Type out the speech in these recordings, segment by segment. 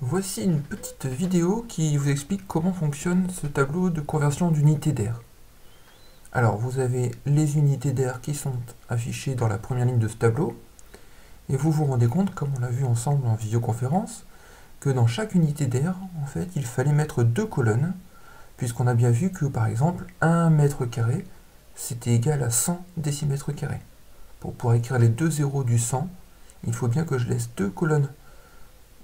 Voici une petite vidéo qui vous explique comment fonctionne ce tableau de conversion d'unités d'air. Alors vous avez les unités d'air qui sont affichées dans la première ligne de ce tableau, et vous vous rendez compte, comme on l'a vu ensemble en visioconférence, que dans chaque unité d'air, en fait, il fallait mettre deux colonnes, puisqu'on a bien vu que, par exemple, 1 mètre carré, c'était égal à 100 décimètres carrés. Pour pouvoir écrire les deux zéros du 100, il faut bien que je laisse deux colonnes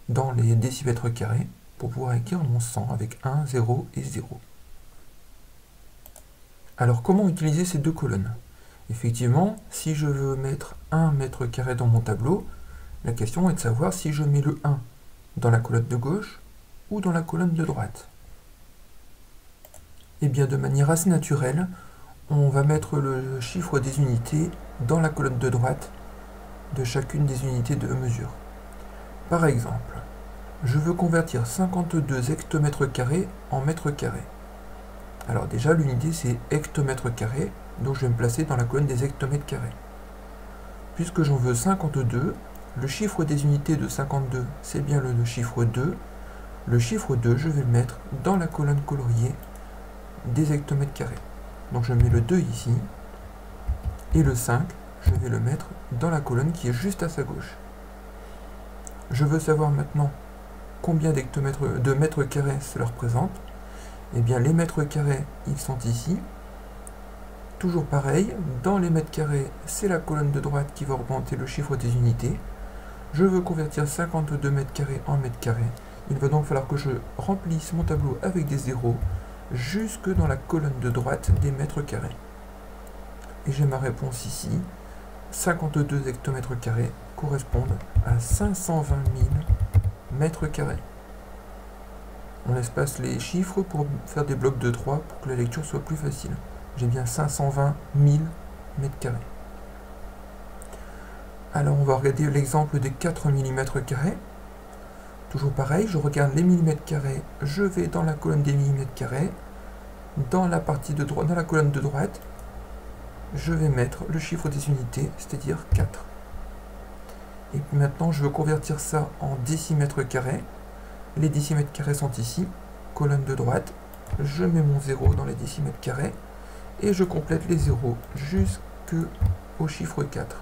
dans les décimètres carrés pour pouvoir écrire mon 100 avec 1, 0 et 0. Alors comment utiliser ces deux colonnes? Effectivement, si je veux mettre 1 mètre carré dans mon tableau, la question est de savoir si je mets le 1 dans la colonne de gauche ou dans la colonne de droite. Et bien de manière assez naturelle, on va mettre le chiffre des unités dans la colonne de droite de chacune des unités de mesure. Par exemple, je veux convertir 52 hectomètres carrés en mètres carrés. Alors déjà, l'unité c'est hectomètres carrés, donc je vais me placer dans la colonne des hectomètres carrés. Puisque j'en veux 52, le chiffre des unités de 52, c'est bien le chiffre 2. Le chiffre 2, je vais le mettre dans la colonne coloriée des hectomètres carrés. Donc je mets le 2 ici, et le 5, je vais le mettre dans la colonne qui est juste à sa gauche. Je veux savoir maintenant combien de mètres carrés cela représente. Eh bien, les mètres carrés, ils sont ici. Toujours pareil, dans les mètres carrés, c'est la colonne de droite qui va représenter le chiffre des unités. Je veux convertir 52 mètres carrés en mètres carrés. Il va donc falloir que je remplisse mon tableau avec des zéros jusque dans la colonne de droite des mètres carrés. Et j'ai ma réponse ici. 52 hectomètres carrés correspondent à 520 000 mètres carrés. On espace les chiffres pour faire des blocs de 3 pour que la lecture soit plus facile. J'ai bien 520 000 mètres carrés. Alors on va regarder l'exemple des 4 mm carrés. Toujours pareil, je regarde les millimètres carrés, je vais dans la colonne des millimètres carrés, dans la partie de droite, dans la colonne de droite, je vais mettre le chiffre des unités, c'est-à-dire 4. Et puis maintenant, je veux convertir ça en décimètres carrés. Les décimètres carrés sont ici, colonne de droite, je mets mon 0 dans les décimètres carrés, et je complète les zéros jusqu'au chiffre 4.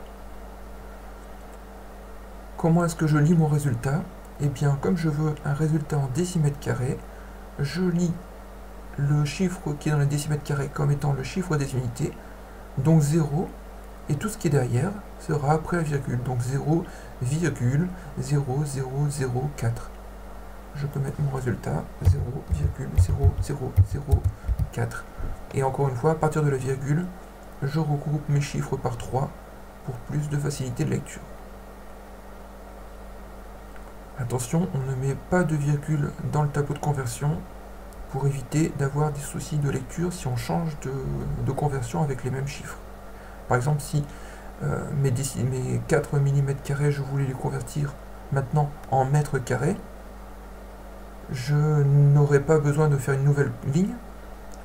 Comment est-ce que je lis mon résultat? Eh bien, comme je veux un résultat en décimètres carrés, je lis le chiffre qui est dans les décimètres carrés comme étant le chiffre des unités, donc 0, et tout ce qui est derrière sera après la virgule, donc 0,0004. Je peux mettre mon résultat 0,0004. Et encore une fois, à partir de la virgule, je regroupe mes chiffres par 3 pour plus de facilité de lecture. Attention, on ne met pas de virgule dans le tableau de conversion pour éviter d'avoir des soucis de lecture si on change de conversion avec les mêmes chiffres. Par exemple, si mes 4 mm carrés, je voulais les convertir maintenant en mètres carrés, je n'aurais pas besoin de faire une nouvelle ligne.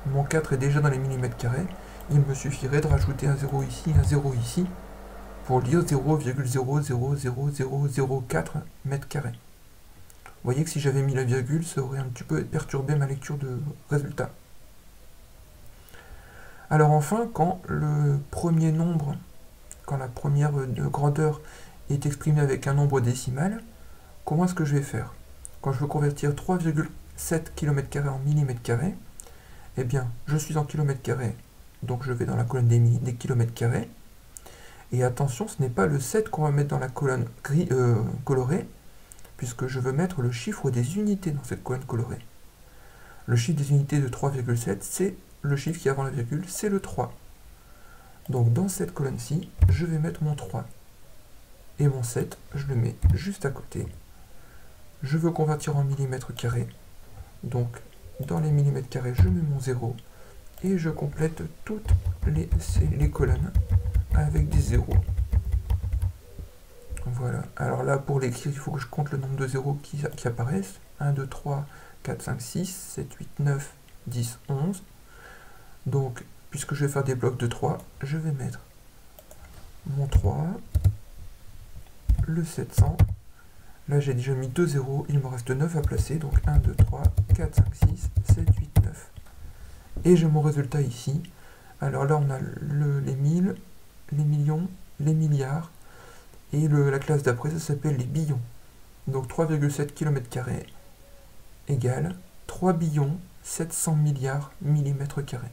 Mon 4 est déjà dans les millimètres carrés. Il me suffirait de rajouter un 0 ici, un 0 ici, pour lire 0,000004 mètres carrés. Vous voyez que si j'avais mis la virgule, ça aurait un petit peu perturbé ma lecture de résultat. Alors enfin, quand le premier nombre, quand la première grandeur est exprimée avec un nombre décimal, comment est-ce que je vais faire? Quand je veux convertir 3,7 km² en millimètres carrés, eh bien, je suis en kilomètres carrés, donc je vais dans la colonne des kilomètres carrés. Et attention, ce n'est pas le 7 qu'on va mettre dans la colonne colorée, puisque je veux mettre le chiffre des unités dans cette colonne colorée. Le chiffre des unités de 3,7, c'est le chiffre qui est avant la virgule, c'est le 3. Donc dans cette colonne-ci, je vais mettre mon 3. Et mon 7, je le mets juste à côté. Je veux convertir en millimètres carrés. Donc dans les millimètres carrés, je mets mon 0. Et je complète toutes les colonnes avec des zéros. Voilà. Alors là, pour l'écrire, il faut que je compte le nombre de zéros qui apparaissent. 1, 2, 3, 4, 5, 6, 7, 8, 9, 10, 11. Donc, puisque je vais faire des blocs de 3, je vais mettre mon 3, le 700, Là, j'ai déjà mis 2 zéros, il me reste 9 à placer, donc 1, 2, 3, 4, 5, 6, 7, 8, 9. Et j'ai mon résultat ici. Alors là, on a les 1000, les millions, les milliards, et la classe d'après, ça s'appelle les billions. Donc 3,7 km² égale 3 billions 700 milliards millimètres carrés.